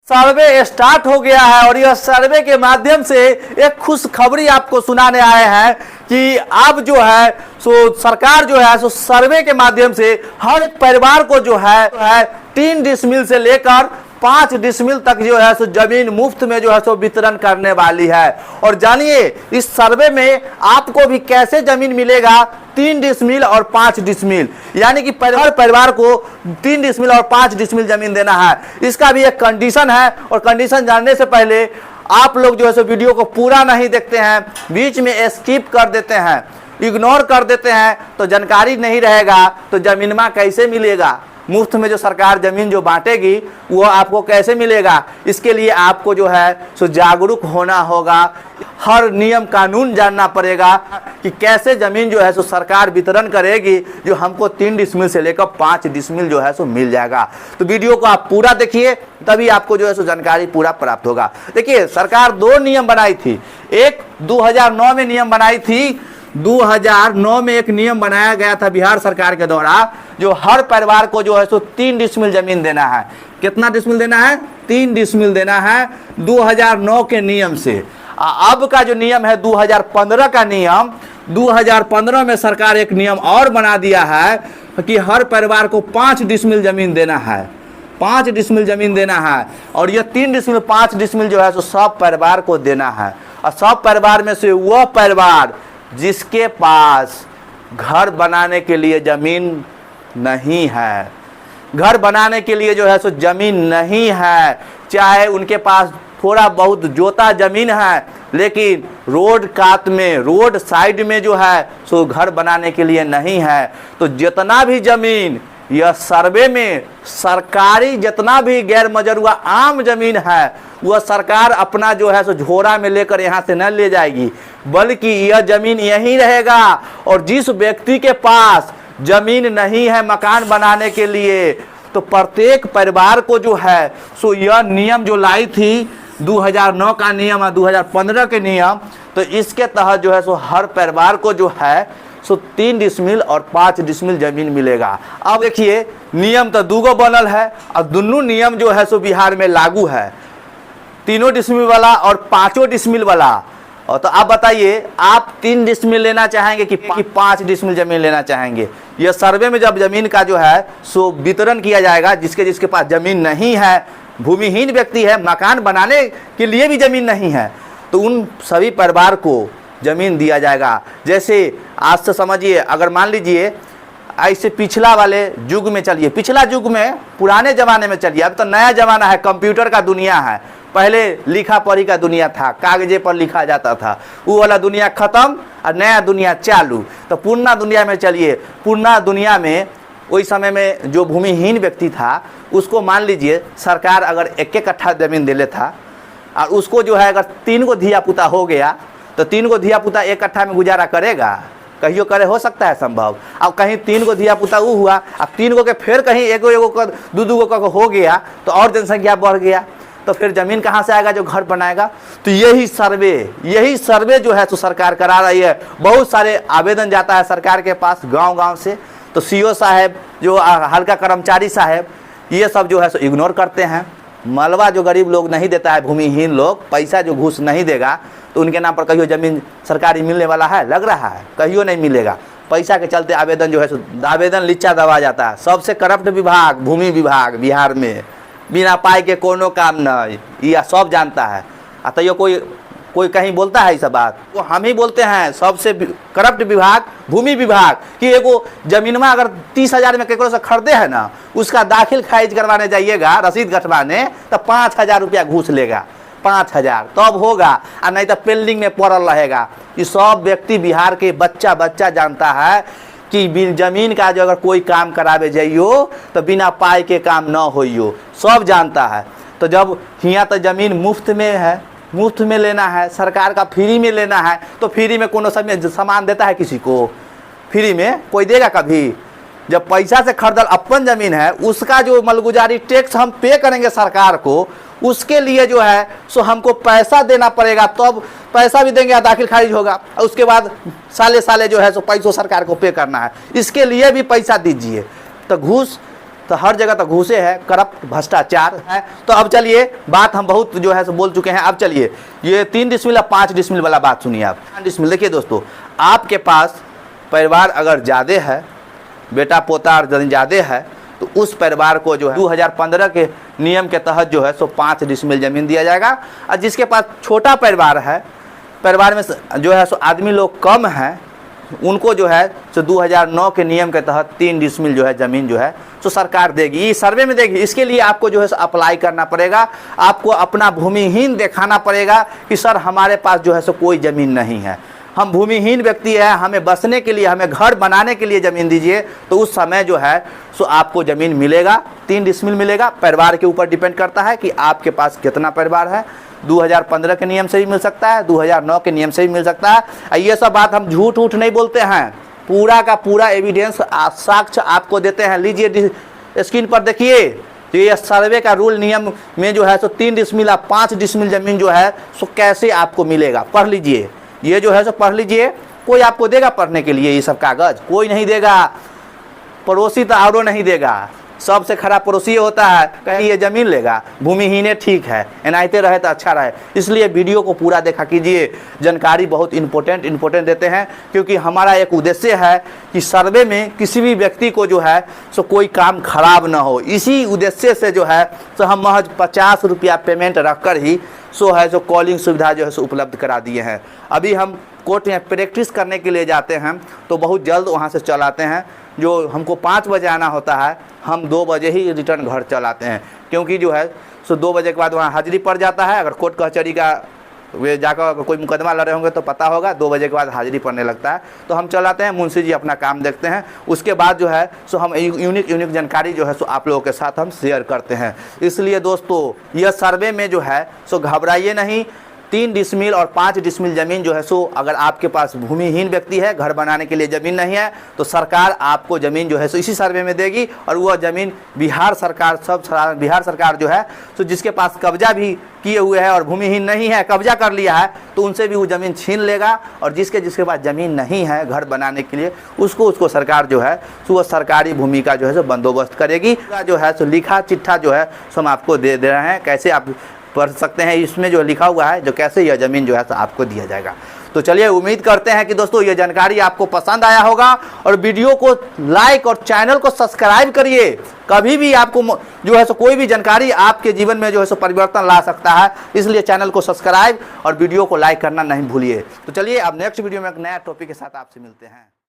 सर्वे start हो गया है और यह सर्वे के माध्यम से एक खुशखबरी आपको सुनाने आए हैं कि अब जो है सो सरकार जो है सो सर्वे के माध्यम से हर परिवार को जो है 3 डिसमिल से लेकर 5 डिसमिल तक जो है सो जमीन मुफ्त में जो है सो वितरण करने वाली है। और जानिए इस सर्वे में आपको भी कैसे जमीन मिलेगा 3 डिसमिल और 5 डिसमिल, यानी कि हर परिवार को 3 डिसमिल और 5 डिसमिल जमीन देना है। इसका भी एक कंडीशन है और कंडीशन जानने से पहले आप लोग जो है सो वीडियो को पूरा नहीं देखते हैं, बीच में स्किप कर देते हैं, इग्नोर कर देते हैं तो जानकारी नहीं रहेगा तो जमीनमा कैसे मिलेगा, मुफ्त में जो सरकार जमीन जो बांटेगी वो आपको कैसे मिलेगा। इसके लिए आपको जो है सो जागरूक होना होगा, हर नियम कानून जानना पड़ेगा कि कैसे जमीन जो है सो सरकार वितरण करेगी जो हमको 3 डिसमिल से लेकर 5 डिसमिल जो है सो मिल जाएगा। तो वीडियो को आप पूरा देखिए तभी आपको जो है सो जानकारी पूरा प्राप्त होगा। देखिए सरकार 2 नियम बनाई थी, एक 2009 में नियम बनाई थी, 2009 में एक नियम बनाया गया था बिहार सरकार के द्वारा जो हर परिवार को जो है सो 3 डिसमिल जमीन देना है। कितना डिसमिल देना है? 3 डिसमिल देना है 2009 के नियम से। अब का जो नियम है 2015 का नियम, 2015 में सरकार एक नियम और बना दिया है कि हर परिवार को 5 डिसमिल जमीन देना है, 5 डिसमिल जमीन देना है। और ये 3 डिसमिल 5 डिसमिल जो है सो सब परिवार को देना है। और सब परिवार में से वह परिवार जिसके पास घर बनाने के लिए जमीन नहीं है, घर बनाने के लिए जो है सो जमीन नहीं है, चाहे उनके पास थोड़ा बहुत जोता जमीन है लेकिन रोड कात में, रोड साइड में जो है सो घर बनाने के लिए नहीं है, तो जितना भी जमीन यह सर्वे में सरकारी जितना भी गैर मजरूआ आम जमीन है वह सरकार अपना जो है सो झोरा में लेकर यहाँ से न ले जाएगी, बल्कि यह जमीन यहीं रहेगा। और जिस व्यक्ति के पास जमीन नहीं है मकान बनाने के लिए तो प्रत्येक परिवार को जो है सो यह नियम जो लाई थी 2009 का नियम है 2015 के नियम, तो इसके तहत जो है सो हर परिवार को जो है सो 3 डिसमिल और 5 डिसमिल जमीन मिलेगा। अब देखिए नियम तो 2 बनल है और दोनों नियम जो है सो बिहार में लागू है, 3 डिसमिल वाला और 5 डिसमिल वाला। और तो आप बताइए आप 3 डिसमिल लेना चाहेंगे कि 5 डिसमिल जमीन लेना चाहेंगे? यह सर्वे में जब जमीन का जो है सो वितरण किया जाएगा, जिसके पास जमीन नहीं है, भूमिहीन व्यक्ति है, मकान बनाने के लिए भी जमीन नहीं है, तो उन सभी परिवार को जमीन दिया जाएगा। जैसे आज से समझिए, अगर मान लीजिए ऐसे पिछला वाले युग में चलिए, पिछला युग में पुराने ज़माने में चलिए, अब तो नया ज़माना है, कंप्यूटर का दुनिया है। पहले लिखा पढ़ी का दुनिया था, कागजे पर लिखा जाता था, वो वाला दुनिया खत्म और नया दुनिया चालू। तो पुराना दुनिया में चलिए, पुराना दुनिया में उस समय में जो भूमिहीन व्यक्ति था उसको मान लीजिए सरकार अगर 1 कट्ठा ज़मीन दे लेता और उसको जो है अगर 3 गो धिया पुता हो गया तो 3 गो धिया पुता 1 कट्ठा में गुजारा करेगा? कहियो करे हो सकता है संभव? अब कहीं 3 गो धिया पुता वो हुआ, अब 3 गो के फिर कहीं एगो का 2 का हो गया तो और जनसंख्या बढ़ गया, तो फिर जमीन कहाँ से आएगा जो घर बनाएगा? तो यही सर्वे जो है तो सरकार करा रही है। बहुत सारे आवेदन जाता है सरकार के पास गांव से, तो सीओ साहब जो हल्का कर्मचारी साहब ये सब जो है सो इग्नोर करते हैं। मलबा जो गरीब लोग नहीं देता है, भूमिहीन लोग, पैसा जो घूस नहीं देगा तो उनके नाम पर कहियो जमीन सरकारी मिलने वाला है? लग रहा है कहियो नहीं मिलेगा। पैसा के चलते आवेदन जो है सो आवेदन लीचा दबा जाता है। सबसे करप्ट विभाग भूमि विभाग बिहार में, बिना पाई के कोनो काम नहीं, यह सब जानता है। तो कोई कहीं बोलता है इस बात? वो हम ही बोलते हैं सबसे करप्ट विभाग भूमि विभाग कि एगो जमीनमा अगर 30,000 में केकरो से खरीदे है ना, उसका दाखिल खारिज करवाने जाइएगा रसीद गठवाने तो 5,000 रुपया घूस लेगा, 5,000 तब होगा, और नहीं तो पेंडिंग में पड़ल रहेगा। ये सब व्यक्ति बिहार के बच्चा जानता है कि जमीन का जो अगर कोई काम करावे जाइयो तो बिना पाई के काम न होइयो, सब जानता है। तो जब यहाँ तो जमीन मुफ्त में है, मुफ्त में लेना है, सरकार का फ्री में लेना है, तो फ्री में कोनो सामान देता है किसी को? फ्री में कोई देगा कभी? जब पैसा से खरीदल अपन जमीन है उसका जो मलगुजारी टैक्स हम पे करेंगे सरकार को, उसके लिए जो है सो हमको पैसा देना पड़ेगा, तब पैसा भी देंगे दाखिल खारिज होगा, और उसके बाद साले जो है सो पैसों सरकार को पे करना है, इसके लिए भी पैसा दीजिए। तो घूस तो हर जगह तो घूसे है, करप्ट भ्रष्टाचार है। तो अब चलिए बात हम बहुत जो है सो बोल चुके हैं। अब चलिए ये 3 डिसमिल या 5 डिसमिल वाला बात सुनिए आप। 5 डिसमिल देखिए दोस्तों, आपके पास परिवार अगर ज़्यादा है, बेटा पोता और ज़्यादा है, तो उस परिवार को जो है 2015 के नियम के तहत जो है सो 5 डिसमिल ज़मीन दिया जाएगा। और जिसके पास छोटा परिवार है, परिवार में जो है सो आदमी लोग कम हैं, उनको जो है सो 2009 के नियम के तहत 3 डिसमिल जो है ज़मीन जो है सो सरकार देगी, ये सर्वे में देगी। इसके लिए आपको जो है सो अप्लाई करना पड़ेगा, आपको अपना भूमिहीन दिखाना पड़ेगा कि सर हमारे पास जो है सो कोई ज़मीन नहीं है, हम भूमिहीन व्यक्ति हैं, हमें बसने के लिए, हमें घर बनाने के लिए ज़मीन दीजिए। तो उस समय जो है सो आपको ज़मीन मिलेगा, 3 डिसमिल मिलेगा। परिवार के ऊपर डिपेंड करता है कि आपके पास कितना परिवार है। 2015 के नियम से भी मिल सकता है, 2009 के नियम से भी मिल सकता है। ये सब बात हम झूठ नहीं बोलते हैं, पूरा का पूरा एविडेंस साक्ष्य आपको देते हैं। लीजिए स्क्रीन पर देखिए, तो ये सर्वे का रूल नियम में जो है सो 3 डिसमिल या 5 डिसमिल ज़मीन जो है सो कैसे आपको मिलेगा, पढ़ लीजिए। ये जो है सो पढ़ लीजिए, कोई आपको देगा पढ़ने के लिए ये सब कागज़? कोई नहीं देगा, पड़ोसी तो और नहीं देगा। सबसे खराब पड़ोसी होता है, कहीं ये ज़मीन लेगा, भूमिहीन ठीक है, एनाइते रहे तो अच्छा रहे। इसलिए वीडियो को पूरा देखा कीजिए, जानकारी बहुत इंपॉर्टेंट देते हैं, क्योंकि हमारा एक उद्देश्य है कि सर्वे में किसी भी व्यक्ति को जो है सो कोई काम खराब ना हो। इसी उद्देश्य से जो है सो हम महज 50 रुपया पेमेंट रख कर ही सो है सो कॉलिंग सुविधा जो है सो उपलब्ध करा दिए हैं। अभी हम कोर्ट में प्रैक्टिस करने के लिए जाते हैं तो बहुत जल्द वहाँ से चल आते हैं। जो हमको 5 बजे आना होता है, हम 2 बजे ही रिटर्न घर चल आते हैं, क्योंकि जो है सो 2 बजे के बाद वहाँ हाजिरी पड़ जाता है। अगर कोर्ट कचहरी का वे जाकर कोई मुकदमा लड़े होंगे तो पता होगा, 2 बजे के बाद हाजिरी पड़ने लगता है। तो हम चल आते हैं, मुंशी जी अपना काम देखते हैं। उसके बाद जो है सो हम यूनिक जानकारी जो है सो आप लोगों के साथ हम शेयर करते हैं। इसलिए दोस्तों यह सर्वे में जो है सो घबराइए नहीं। 3 डिसमिल और 5 डिसमिल ज़मीन जो है सो अगर आपके पास भूमिहीन व्यक्ति है, घर बनाने के लिए ज़मीन नहीं है, तो सरकार आपको ज़मीन जो है सो इसी सर्वे में देगी। और वह ज़मीन बिहार सरकार जो है सो जिसके पास कब्जा भी किए हुए है और भूमिहीन नहीं है, कब्जा कर लिया है, तो उनसे भी वो ज़मीन छीन लेगा। और जिसके पास ज़मीन नहीं है घर बनाने के लिए, उसको सरकार जो है सो वह सरकारी भूमि का जो है सो बंदोबस्त करेगी। जो है सो लिखा चिट्ठा जो है सो हम आपको दे रहे हैं, कैसे आप पढ़ सकते हैं। इसमें जो लिखा हुआ है जो कैसे यह ज़मीन जो है तो आपको दिया जाएगा। तो चलिए उम्मीद करते हैं कि दोस्तों ये जानकारी आपको पसंद आया होगा, और वीडियो को लाइक और चैनल को सब्सक्राइब करिए। कभी भी आपको जो है सो कोई भी जानकारी आपके जीवन में जो है सो परिवर्तन ला सकता है, इसलिए चैनल को सब्सक्राइब और वीडियो को लाइक करना नहीं भूलिए। तो चलिए अब नेक्स्ट वीडियो में एक नया टॉपिक के साथ आपसे मिलते हैं।